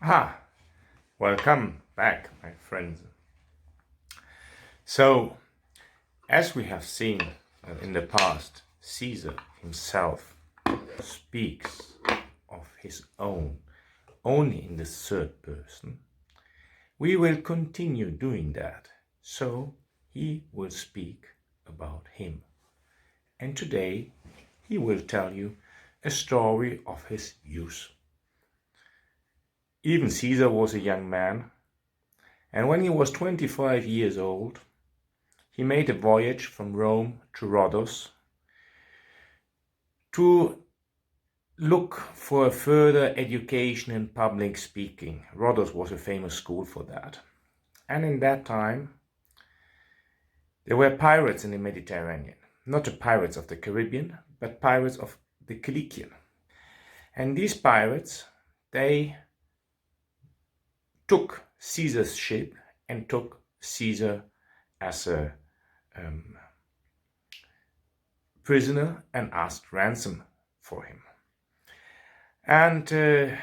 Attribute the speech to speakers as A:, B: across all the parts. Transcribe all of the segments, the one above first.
A: Ah, welcome back, my friends. So, as we have seen in the past, Caesar himself speaks of his own only in the third person. We will continue doing that, so he will speak about him. And today he will tell you a story of his youth. Even Caesar was a young man, and when he was 25 years old, he made a voyage from Rome to Rhodos to look for a further education in public speaking. Rhodos was a famous school for that. And in that time, there were pirates in the Mediterranean. Not the pirates of the Caribbean, but pirates of the Kilikia. And these pirates, they took Caesar's ship and took Caesar as a prisoner and asked ransom for him. And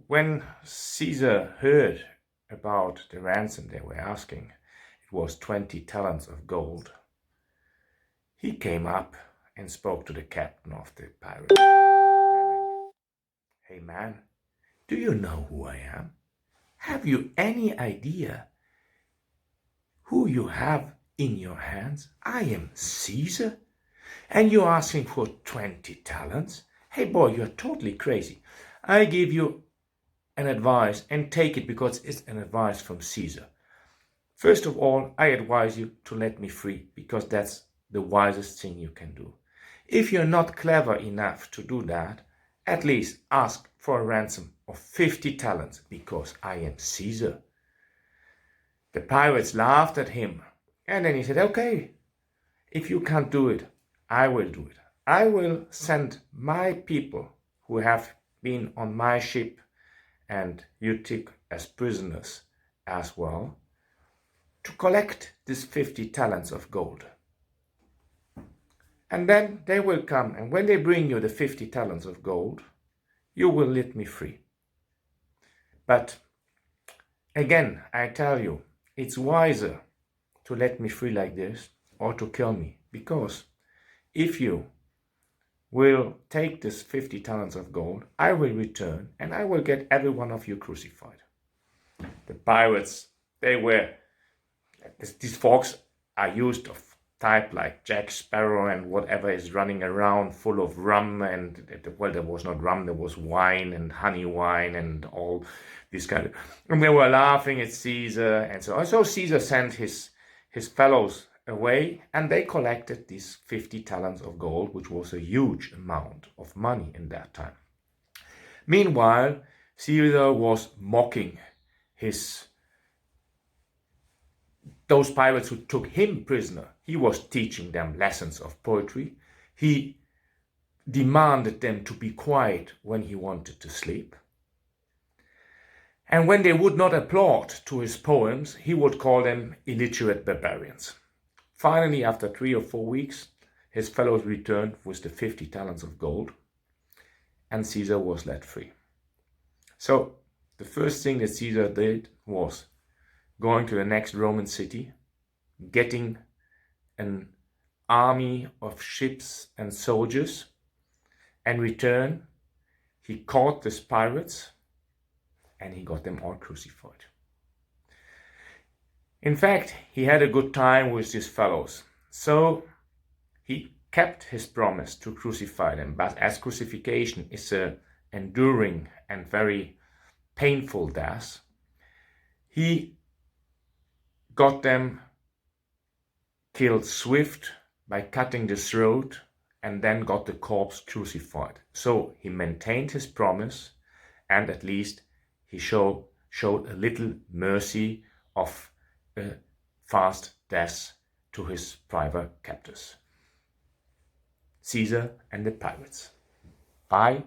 A: when Caesar heard about the ransom they were asking, it was 20 talents of gold, he came up and spoke to the captain of the pirates, telling, "Hey man, do you know who I am? Have you any idea who you have in your hands? I am Caesar, and you're asking for 20 talents? Hey boy, you're totally crazy. I give you an advice, and take it because it's an advice from Caesar. First of all, I advise you to let me free, because that's the wisest thing you can do. If you're not clever enough to do that, at least ask for a ransom of 50 talents, because I am Caesar." The pirates laughed at him, and then he said, "Okay, if you can't do it, I will do it. I will send my people who have been on my ship and you took as prisoners as well, to collect this 50 talents of gold. And then they will come, and when they bring you the 50 talents of gold, you will let me free. But again, I tell you, it's wiser to let me free like this or to kill me, because if you will take this 50 talents of gold, I will return and I will get every one of you crucified." The pirates, these folks are used of type like Jack Sparrow and whatever is running around full of rum, and well, there was not rum, there was wine and honey wine and all this kind of, and they were laughing at Caesar, and so on. So Caesar sent his fellows away, and they collected these 50 talents of gold, which was a huge amount of money in that time. Meanwhile, Caesar was mocking those pirates who took him prisoner. He was teaching them lessons of poetry. He demanded them to be quiet when he wanted to sleep. And when they would not applaud to his poems, he would call them illiterate barbarians. Finally, after 3 or 4 weeks, his fellows returned with the 50 talents of gold, and Caesar was let free. So the first thing that Caesar did was going to the next Roman city, getting an army of ships and soldiers, and return. He caught these pirates and he got them all crucified. In fact, he had a good time with these fellows, so he kept his promise to crucify them. But as crucifixion is an enduring and very painful death, he got them killed swift by cutting the throat, and then got the corpse crucified. So he maintained his promise, and at least he showed a little mercy of a fast death to his private captors. Caesar and the pirates. Bye.